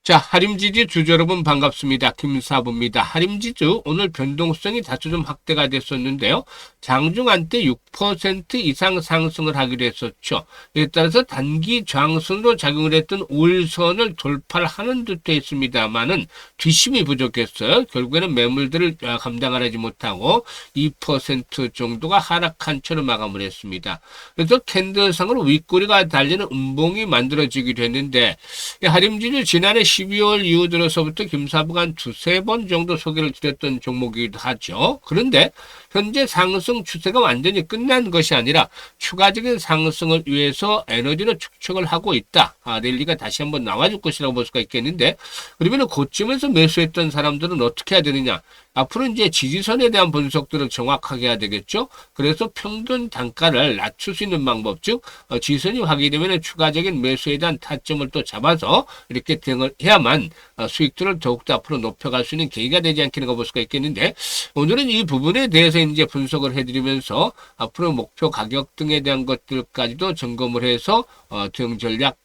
자, 하림지주 주주 여러분 반갑습니다. 김사부입니다. 하림지주 오늘 변동성이 다소 좀 확대가 됐었는데요. 장중 한때 6% 이상 상승을 하기로 했었죠. 이에 따라서 단기 저항선으로 작용을 했던 5일선을 돌파를 하는 듯 했습니다만은 뒷심이 부족했어요. 결국에는 매물들을 감당하지 못하고 2% 정도가 하락한 채로 마감을 했습니다. 그래서 캔들상으로 윗꼬리가 달리는 음봉이 만들어지기도 했는데 하림지주 지난해 12월 이후 들어서부터 김사부가 한 두세 번 정도 소개를 드렸던 종목이기도 하죠. 그런데 현재 상승 추세가 완전히 끝난 것이 아니라 추가적인 상승을 위해서 에너지를 축적을 하고 있다. 랠리가 다시 한번 나와줄 것이라고 볼 수가 있겠는데, 그러면 고점에서 매수했던 사람들은 어떻게 해야 되느냐? 앞으로 이제 지지선에 대한 분석들을 정확하게 해야 되겠죠. 그래서 평균 단가를 낮출 수 있는 방법, 즉 지지선이 확인되면 추가적인 매수에 대한 타점을 또 잡아서 이렇게 대응을 해야만 수익들을 더욱더 앞으로 높여갈 수 있는 계기가 되지 않겠는가 볼 수가 있겠는데, 오늘은 이 부분에 대해서 이제 분석을 해드리면서 앞으로 목표 가격 등에 대한 것들까지도 점검을 해서 대응 전략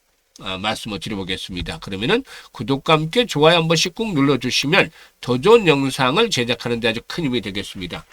말씀을 드려보겠습니다. 그러면은 구독과 함께 좋아요 한 번씩 꾹 눌러주시면 더 좋은 영상을 제작하는 데 아주 큰 힘이 되겠습니다.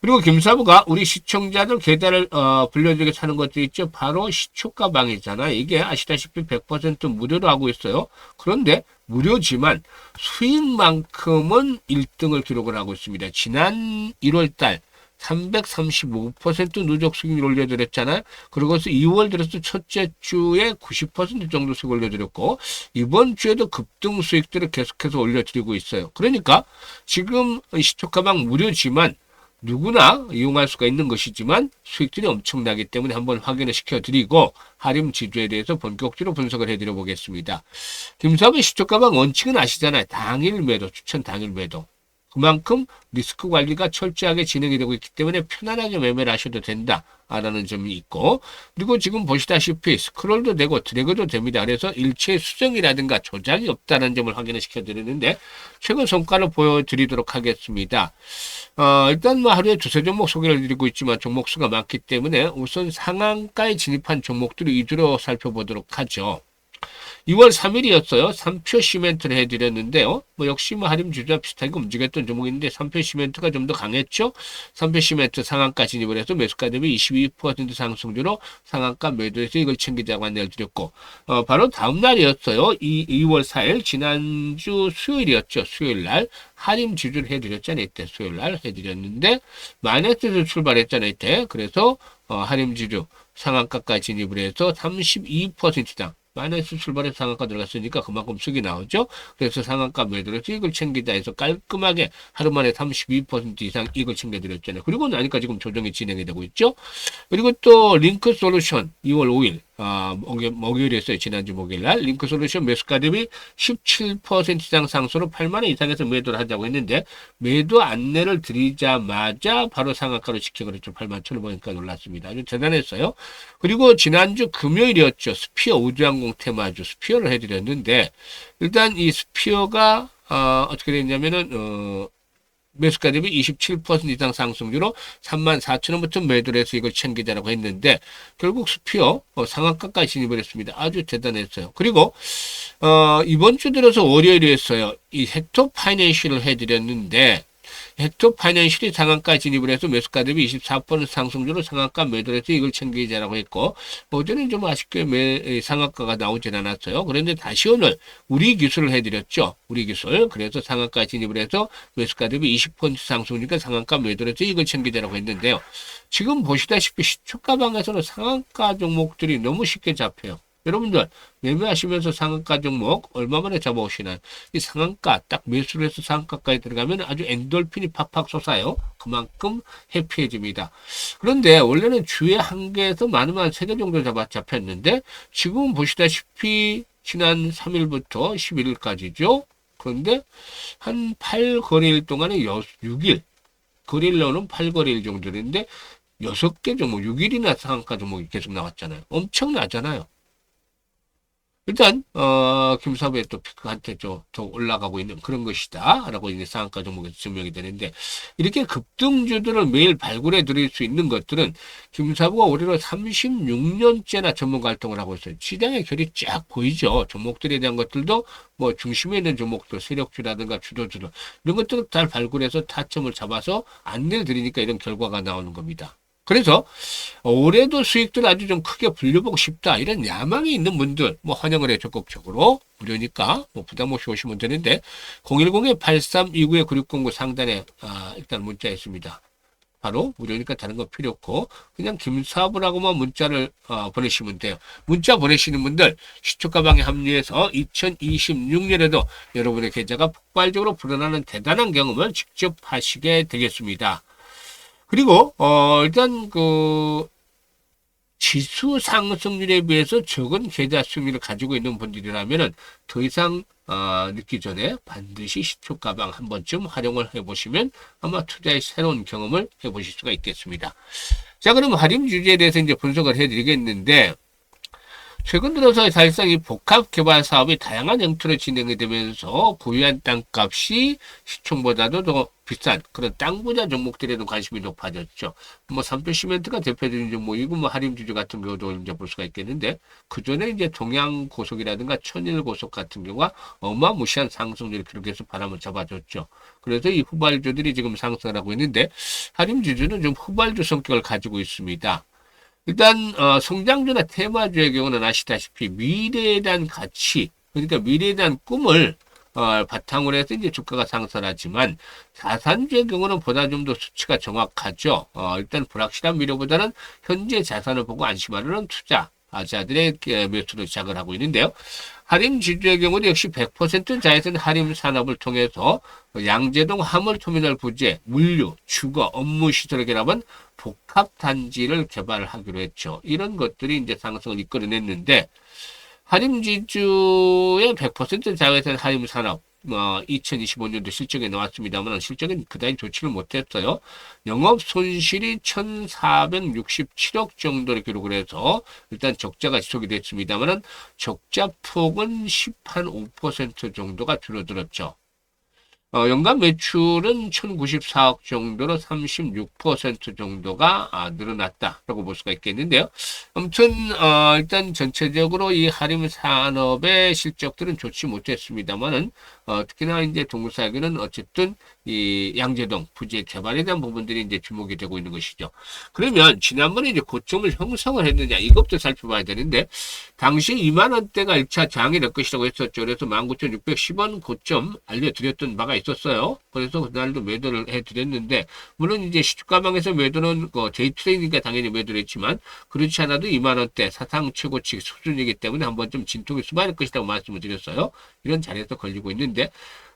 그리고 김사부가 우리 시청자들 계좌를 불려주게 하는 것도 있죠. 바로 시초가방이잖아요. 이게 아시다시피 100% 무료로 하고 있어요. 그런데 무료지만 수익만큼은 1등을 기록을 하고 있습니다. 지난 1월달 335% 누적 수익률 올려드렸잖아요. 그리고서 2월 들어서 첫째 주에 90% 정도 수익 올려드렸고, 이번 주에도 급등 수익들을 계속해서 올려드리고 있어요. 그러니까 지금 시초가방 무료지만 누구나 이용할 수가 있는 것이지만 수익들이 엄청나기 때문에 한번 확인을 시켜드리고 하림지주에 대해서 본격적으로 분석을 해드려 보겠습니다. 김사부 시초가방 원칙은 아시잖아요. 당일 매도, 추천 당일 매도. 그만큼 리스크 관리가 철저하게 진행이 되고 있기 때문에 편안하게 매매를 하셔도 된다라는 점이 있고, 그리고 지금 보시다시피 스크롤도 되고 드래그도 됩니다. 그래서 일체 수정이라든가 조작이 없다는 점을 확인을 시켜드리는데, 최근 성과를 보여드리도록 하겠습니다. 일단 뭐 하루에 두세 종목 소개를 드리고 있지만 종목 수가 많기 때문에 우선 상한가에 진입한 종목들을 위주로 살펴보도록 하죠. 2월 3일이었어요. 3표 시멘트를 해드렸는데요. 뭐 역시 뭐 하림지주와 비슷하게 움직였던 종목인데 3표 시멘트가 좀 더 강했죠. 3표 시멘트 상한가 진입을 해서 매수가 대비 22% 상승주로 상한가 매도해서 이걸 챙기자고 안내를 드렸고, 바로 다음 날이었어요. 2월 4일 지난주 수요일이었죠. 수요일날 하림지주를 해드렸잖아요. 이때 수요일날 해드렸는데 마이너스에서 출발했잖아요. 이때. 그래서 하림지주 상한가까지 진입을 해서 32%당 마이너스 출발해서 상한가 들어갔으니까 그만큼 수익이 나오죠. 그래서 상한가 매도로 수익을 챙기자 해서 깔끔하게 하루 만에 32% 이상 이익을 챙겨드렸잖아요. 그리고 나니까 지금 조정이 진행이 되고 있죠. 그리고 또 링크 솔루션 2월 5일 목요일이었어요. 지난주 목요일날 링크 솔루션 매수가 대비 17% 이상 상승으로 8만원 이상에서 매도를 하자고 했는데, 매도 안내를 드리자마자 바로 상한가로 지켜버렸죠. 8만 1,500원까지 올랐습니다. 아주 대단했어요. 그리고 지난주 금요일이었죠. 스피어 우주항공 테마주 스피어를 해드렸는데, 일단 이 스피어가 어떻게 됐냐면은 매수가 대비 27% 이상 상승주로 34,000원부터 매도를 해서 이걸 챙기자라고 했는데 결국 스피어 상한가까지 진입을 했습니다. 아주 대단했어요. 그리고 이번 주 들어서 월요일이었어요. 이 헥토 파이낸셜을 해드렸는데 헥토 파이낸셜이 상한가 진입을 해서 매수가 대비 24% 상승주로 상한가 매도를 해서 이걸 챙기자라고 했고, 어제는 좀 아쉽게 상한가가 나오진 않았어요. 그런데 다시 오늘 우리 기술을 해드렸죠. 우리 기술. 그래서 상한가 진입을 해서 매수가 대비 20% 상승이니까 상한가 매도를 해서 이걸 챙기자라고 했는데요. 지금 보시다시피 시초가방에서는 상한가 종목들이 너무 쉽게 잡혀요. 여러분들 매매하시면서 상한가 종목 얼마 만에 잡아오시나요? 이 상한가 딱 매수를 해서 상한가까지 들어가면 아주 엔돌핀이 팍팍 솟아요. 그만큼 해피해집니다. 그런데 원래는 주에 한 개에서 많으면 한 3개 정도 잡혔는데 지금 보시다시피 지난 3일부터 11일까지죠. 그런데 한 8거래일 동안에 6일 거래일로는 8거래일 정도인데 6개 종목 6일이나 상한가 종목이 계속 나왔잖아요. 엄청나잖아요. 일단 김사부의 또 피크한테 좀 더 올라가고 있는 그런 것이다라고 이제 상한가 종목에서 증명이 되는데 이렇게 급등주들을 매일 발굴해 드릴 수 있는 것들은 김사부가 올해로 36년째나 전문 활동을 하고 있어요. 시장의 결이 쫙 보이죠. 종목들에 대한 것들도 뭐 중심에 있는 종목들, 세력주라든가 주도주들 이런 것들을 잘 발굴해서 타점을 잡아서 안내를 드리니까 이런 결과가 나오는 겁니다. 그래서 올해도 수익들 아주 좀 크게 불려보고 싶다. 이런 야망이 있는 분들, 뭐 환영을 해 적극적으로. 무료니까 뭐 부담 없이 오시면 되는데, 010-8329-9609 상단에, 일단 문자 있습니다. 바로 무료니까 다른 거 필요 없고, 그냥 김사부라고만 문자를, 보내시면 돼요. 문자 보내시는 분들, 시초가방에 합류해서 2026년에도 여러분의 계좌가 폭발적으로 불어나는 대단한 경험을 직접 하시게 되겠습니다. 그리고 일단 그 지수 상승률에 비해서 적은 계좌 수익률을 가지고 있는 분들이라면은 더 이상 늦기 전에 반드시 시초 가방 한 번쯤 활용을 해보시면 아마 투자의 새로운 경험을 해보실 수가 있겠습니다. 자, 그럼 할인 주제에 대해서 이제 분석을 해드리겠는데 최근 들어서 사실상 이 복합 개발 사업이 다양한 형태로 진행이 되면서 보유한 땅값이 시총보다도 더 비싼 그런 땅 부자 종목들에도 관심이 높아졌죠. 뭐 삼도 시멘트가 대표적인 종목이고 뭐 하림주주 같은 경우도 이제 볼 수가 있겠는데 그 전에 이제 동양 고속이라든가 천일 고속 같은 경우가 어마무시한 상승률을 기록해서 바람을 잡아줬죠. 그래서 이 후발주들이 지금 상승을 하고 있는데 하림주주는 좀 후발주 성격을 가지고 있습니다. 일단 성장주나 테마주의 경우는 아시다시피 미래에 대한 가치, 그러니까 미래에 대한 꿈을 바탕으로 해서 이제 주가가 상승하지만 자산주의 경우는 보다 좀 더 수치가 정확하죠. 일단 불확실한 미래보다는 현재 자산을 보고 안심하려는 투자자들의 매수를 시작을 하고 있는데요. 하림 지주의 경우도 역시 100% 자회선 하림 산업을 통해서 양재동 화물터미널 부재, 물류, 주거, 업무 시설을 결합한 복합 단지를 개발하기로 했죠. 이런 것들이 이제 상승을 이끌어냈는데 하림지주의 100% 자회선 하림 산업 2025년도 실적에 나왔습니다만 실적은 그다지 좋지를 못했어요. 영업 손실이 1,467억 정도를 기록을 해서 일단 적자가 지속이 됐습니다만 적자 폭은 10% 정도가 줄어들었죠. 연간 매출은 1,094억 정도로 36% 정도가 늘어났다라고 볼 수가 있겠는데요. 아무튼 일단 전체적으로 이 하림 산업의 실적들은 좋지 못했습니다만은 특히나 이제 동사에게는 어쨌든 이 양재동 부지 개발에 대한 부분들이 이제 주목이 되고 있는 것이죠. 그러면 지난번에 이제 고점을 형성을 했느냐 이것도 살펴봐야 되는데 당시 2만 원대가 1차 장이 될 것이라고 했었죠. 그래서 19,610원 고점 알려드렸던 바가 있었어요. 그래서 그날도 매도를 해드렸는데 물론 이제 시주가방에서 매도는 데이트레이니까 당연히 매도를 했지만 그렇지 않아도 2만 원대 사상 최고치 수준이기 때문에 한 번쯤 진통이 수반할 것이라고 말씀을 드렸어요. 이런 자리에서 걸리고 있는데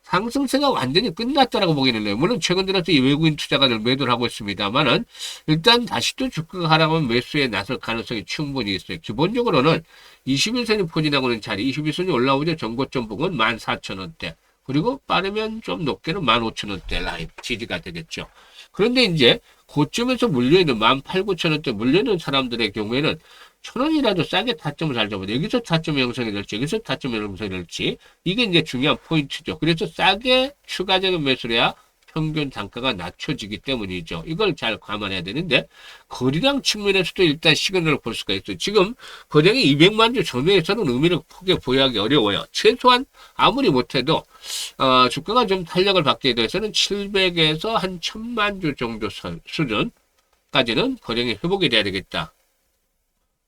상승세가 완전히 끝났다라고 보기는 해요. 물론 최근 들어서 이 외국인 투자가들 매도를 하고 있습니다만은 일단 다시 또 주가가 하락하면 매수에 나설 가능성이 충분히 있어요. 기본적으로는 21선이 포진하고 있는 자리, 21선이 올라오죠. 전고점 부근 14,000원대. 그리고 빠르면 좀 높게는 15,000원대 라인 지지가 되겠죠. 그런데 이제 고점에서 물려있는 18,000, 9,000원대 물려있는 사람들의 경우에는 1,000원이라도 싸게 타점을 잘 잡아야 돼. 여기서 타점이 형성이 될지, 여기서 타점이 형성이 될지, 이게 이제 중요한 포인트죠. 그래서 싸게 추가적인 매수를 해야 평균 단가가 낮춰지기 때문이죠. 이걸 잘 감안해야 되는데, 거래량 측면에서도 일단 시그널을 볼 수가 있어요. 지금 거래량이 200만 주 전후에서는 의미를 크게 부여하기 어려워요. 최소한 아무리 못해도, 주가가 좀 탄력을 받게 돼서는 700에서 한 1,000만 주 정도 수준까지는 거래량이 회복이 돼야 되겠다.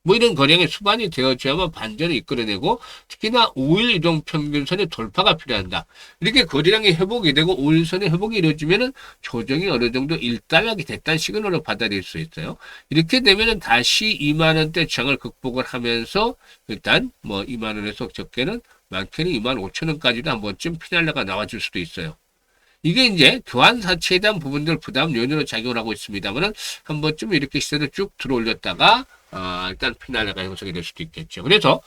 뭐 이런 거래량이 수반이 되어져야만 반전을 이끌어내고 특히나 5일 이동 평균선의 돌파가 필요한다. 이렇게 거래량이 회복이 되고 5일선의 회복이 이루어지면은 조정이 어느 정도 일단락이 됐다는 시그널을 받아들일 수 있어요. 이렇게 되면은 다시 2만 원대 장을 극복을 하면서 일단 뭐 2만 원에서 적게는 많게는 2만 5천 원까지도 한 번쯤 피날레가 나와줄 수도 있어요. 이게 이제 교환 사채에 대한 부분들 부담 요인으로 작용을 하고 있습니다만은 한 번쯤 이렇게 시세를 쭉 들어올렸다가 일단 피날레가 형성이 될 수도 있겠죠. 그래서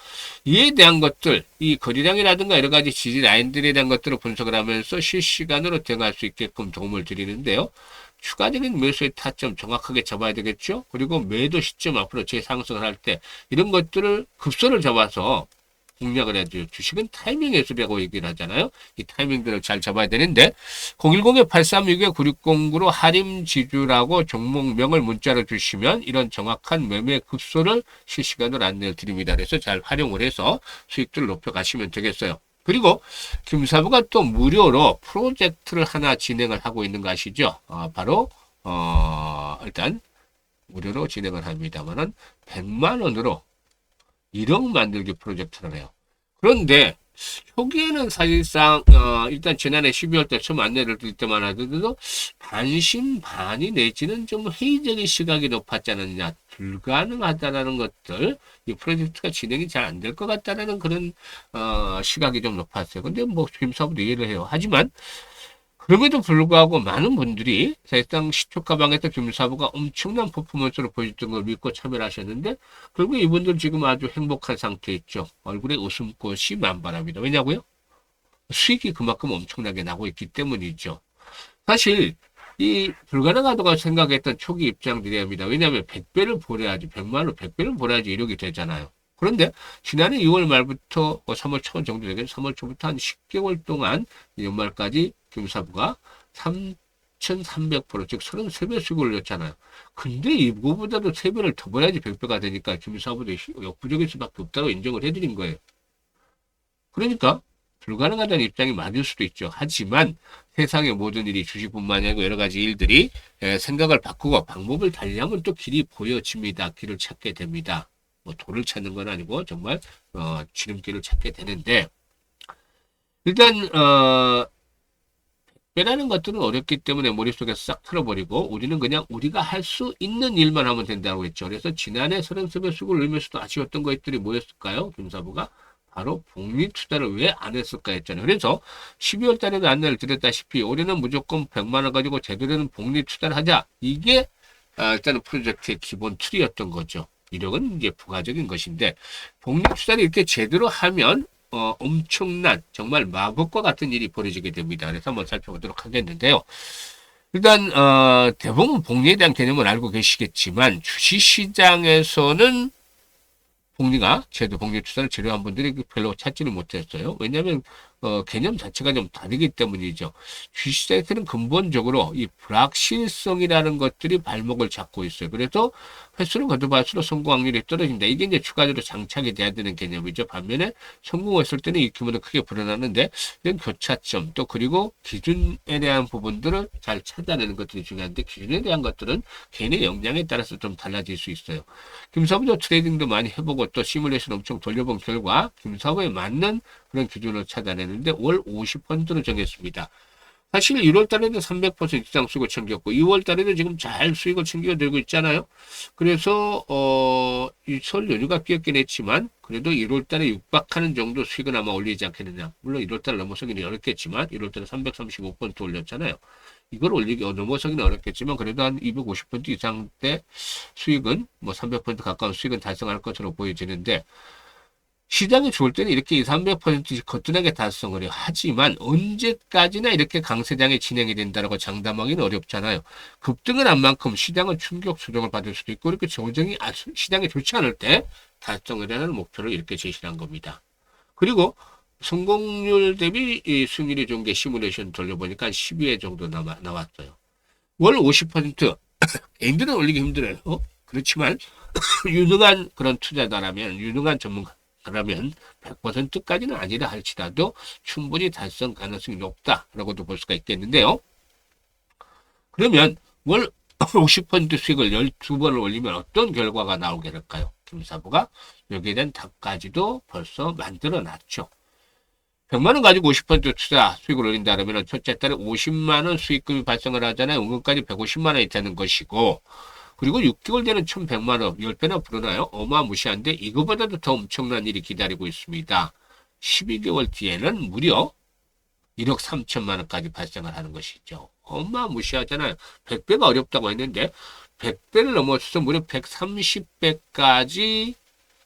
이에 대한 것들, 이 거래량이라든가 여러 가지 지지 라인들에 대한 것들을 분석을 하면서 실시간으로 대응할 수 있게끔 도움을 드리는데요. 추가적인 매수의 타점 정확하게 잡아야 되겠죠. 그리고 매도 시점 앞으로 재상승을 할 때 이런 것들을 급선을 잡아서 공략을 해야 돼요. 주식은 타이밍 예술이라고 얘기를 하잖아요. 이 타이밍들을 잘 잡아야 되는데 010-836-9609로 하림지주라고 종목명을 문자로 주시면 이런 정확한 매매 급소를 실시간으로 안내를 드립니다. 그래서 잘 활용을 해서 수익들을 높여가시면 되겠어요. 그리고 김사부가 또 무료로 프로젝트를 하나 진행을 하고 있는 거 아시죠? 바로 일단 무료로 진행을 합니다만은 100만 원으로 1억 만들기 프로젝트를 해요. 그런데 초기에는 사실상 일단 지난해 12월 때 처음 안내를 드릴 때만 하더라도 반신반의 내지는 좀 회의적인 시각이 높았지 않느냐, 불가능하다라는 것들, 이 프로젝트가 진행이 잘 안 될 것 같다라는 그런 시각이 좀 높았어요. 근데 뭐 김사부도 이해를 해요. 하지만 그럼에도 불구하고 많은 분들이 사실상 시초가방에서 김사부가 엄청난 퍼포먼스를 보여줬던 걸 믿고 참여를 하셨는데 결국 이분들 지금 아주 행복한 상태에 있죠. 얼굴에 웃음꽃이 만발합니다. 왜냐고요? 수익이 그만큼 엄청나게 나고 있기 때문이죠. 사실 이 불가능하다고 생각했던 초기 입장들이랍니다. 왜냐하면 100배를 벌어야지, 100만원 100배를 벌어야지 이력이 되잖아요. 그런데 지난해 2월 말부터 3월 초 정도 되겠죠. 3월 초부터 한 10개월 동안 연말까지 김사부가 3,300%, 즉 33배 수익을 올렸잖아요. 근데 이거보다도 3배를 더 벌어야지 100배가 되니까 김사부도 역부족일 수밖에 없다고 인정을 해드린 거예요. 그러니까 불가능하다는 입장이 맞을 수도 있죠. 하지만 세상의 모든 일이 주식뿐만 아니고 여러 가지 일들이 생각을 바꾸고 방법을 달리하면 또 길이 보여집니다. 길을 찾게 됩니다. 뭐 돌을 찾는 건 아니고 정말 지름길을 찾게 되는데 일단 빼라는 것들은 어렵기 때문에 머릿속에 싹 틀어버리고 우리는 그냥 우리가 할 수 있는 일만 하면 된다고 했죠. 그래서 지난해 33배 수익을 올리면서도 아쉬웠던 것들이 뭐였을까요? 김사부가 바로 복리 투자를 왜 안 했을까 했잖아요. 그래서 12월 달에도 안내를 드렸다시피 올해는 무조건 100만 원 가지고 제대로 된 복리 투자를 하자. 이게 일단은 프로젝트의 기본 틀이었던 거죠. 이력은 이제 부가적인 것인데 복리 투자를 이렇게 제대로 하면 엄청난 정말 마법과 같은 일이 벌어지게 됩니다. 그래서 한번 살펴보도록 하겠는데요. 일단 대부분 복리에 대한 개념을 알고 계시겠지만 주식시장에서는 복리가 제도 복리 투자를 제대로 한 분들이 별로 찾지를 못했어요. 왜냐하면 개념 자체가 좀 다르기 때문이죠. 주식시장에서는 근본적으로 이 불확실성이라는 것들이 발목을 잡고 있어요. 그래서 횟수를 거듭할수록 성공 확률이 떨어진다. 이게 이제 추가적으로 장착이 돼야 되는 개념이죠. 반면에 성공했을 때는 이 규모는 크게 불어나는데 이런 교차점 또 그리고 기준에 대한 부분들을 잘 찾아내는 것들이 중요한데 기준에 대한 것들은 개인의 역량에 따라서 좀 달라질 수 있어요. 김사부도 트레이딩도 많이 해보고 또 시뮬레이션 엄청 돌려본 결과 김사부에 맞는 그런 기준을 찾아내는데 월 50%로 정했습니다. 사실 1월 달에도 300% 이상 수익을 챙겼고 2월 달에도 지금 잘 수익을 챙겨들고 있잖아요. 그래서 이 설 연휴가 끼었긴 했지만 그래도 1월 달에 육박하는 정도 수익은 아마 올리지 않겠느냐. 물론 1월 달 넘어서기는 어렵겠지만 1월 달에 335% 올렸잖아요. 이걸 넘어서기는 어렵겠지만 그래도 한 250% 이상대 수익은 뭐 300% 가까운 수익은 달성할 것으로 보여지는데 시장이 좋을 때는 이렇게 300%씩 거뜬하게 달성을 해요. 하지만 언제까지나 이렇게 강세장이 진행이 된다고 장담하기는 어렵잖아요. 급등을 한 만큼 시장은 충격 조정을 받을 수도 있고 이렇게 조정이 시장이 좋지 않을 때 달성을 하는 목표를 이렇게 제시한 겁니다. 그리고 성공률 대비 이 수익률이 좋은 게 시뮬레이션 돌려보니까 한 12회 정도 나왔어요. 월 50% 개인들은 올리기 힘들어요. 그렇지만 유능한 그런 투자자라면 유능한 전문가 그러면 100%까지는 아니라 할지라도 충분히 달성 가능성이 높다라고도 볼 수가 있겠는데요. 그러면 월 50% 수익을 12번을 올리면 어떤 결과가 나오게 될까요? 김사부가 여기에 대한 답까지도 벌써 만들어 놨죠. 100만원 가지고 50% 투자 수익을 올린다 그러면 첫째 달에 50만원 수익금이 발생을 하잖아요. 은근까지 150만원이 되는 것이고 그리고 6개월 되는 1100만원 10배나 불어나요. 어마무시한데 이거보다도 더 엄청난 일이 기다리고 있습니다. 12개월 뒤에는 무려 1억 3천만원까지 발생을 하는 것이죠. 어마무시하잖아요. 100배가 어렵다고 했는데 100배를 넘어서서 무려 130배까지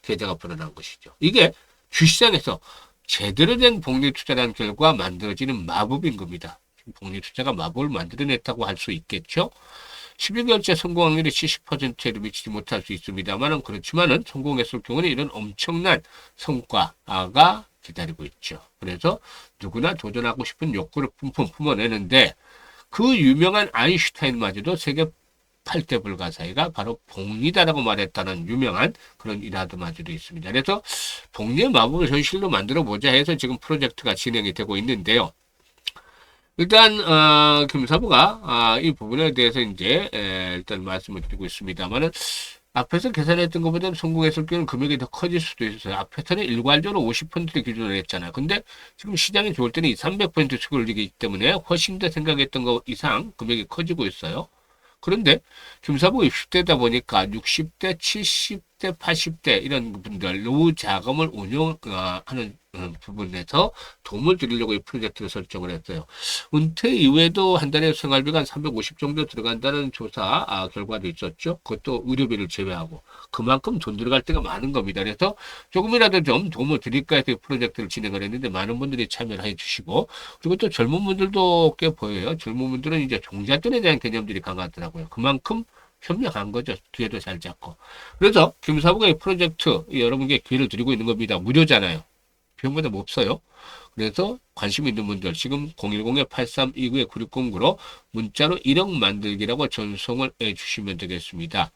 계좌가 불어난 것이죠. 이게 주시장에서 제대로 된 복리 투자라는 결과 만들어지는 마법인 겁니다. 복리 투자가 마법을 만들어냈다고 할 수 있겠죠. 11개월째 성공 확률이 70%에도 미치지 못할 수 있습니다만은 그렇지만은 성공했을 경우는 이런 엄청난 성과가 기다리고 있죠. 그래서 누구나 도전하고 싶은 욕구를 뿜뿜 품어내는데 그 유명한 아인슈타인마저도 세계 8대 불가사의가 바로 복리다라고 말했다는 유명한 그런 일화도마저도 있습니다. 그래서 복리의 마법을 현실로 만들어 보자 해서 지금 프로젝트가 진행이 되고 있는데요. 일단 김사부가 이 부분에 대해서 이제 일단 말씀을 드리고 있습니다만은 앞에서 계산했던 것보다는 성공했을 경우는 금액이 더 커질 수도 있어요. 앞에서는 일괄적으로 50% 기준으로 했잖아요. 근데 지금 시장이 좋을 때는 300% 수익을 올리기 때문에 훨씬 더 생각했던 것 이상 금액이 커지고 있어요. 그런데 김사부가 60대다 보니까 60대, 70대, 80대 이런 분들 노후 자금을 운용하는 부분에서 도움을 드리려고 이 프로젝트를 설정을 했어요. 은퇴 이후에도 한 달에 생활비가 한 350 정도 들어간다는 조사 결과도 있었죠. 그것도 의료비를 제외하고 그만큼 돈 들어갈 때가 많은 겁니다. 그래서 조금이라도 좀 도움을 드릴까 해서 이 프로젝트를 진행을 했는데 많은 분들이 참여를 해주시고 그리고 또 젊은 분들도 꽤 보여요. 젊은 분들은 이제 종잣돈에 대한 개념들이 강하더라고요. 그만큼 현명한 거죠. 기회도 잘 잡고. 그래서 김사부가 이 프로젝트 여러분께 기회를 드리고 있는 겁니다. 무료잖아요. 비용보다 없어요. 그래서 관심 있는 분들 지금 010-8329-9609로 문자로 1억 만들기라고 전송을 해주시면 되겠습니다.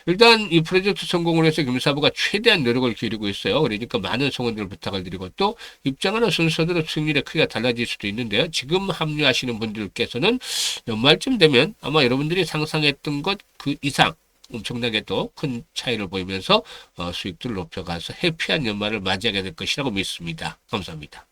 일단 이 프로젝트 성공을 해서 김사부가 최대한 노력을 기울이고 있어요. 그러니까 많은 성원들을 부탁을 드리고 또 입장하는 순서대로 수익률의 크기가 달라질 수도 있는데요. 지금 합류하시는 분들께서는 연말쯤 되면 아마 여러분들이 상상했던 것 그 이상 엄청나게 또 큰 차이를 보이면서 수익들을 높여가서 해피한 연말을 맞이하게 될 것이라고 믿습니다. 감사합니다.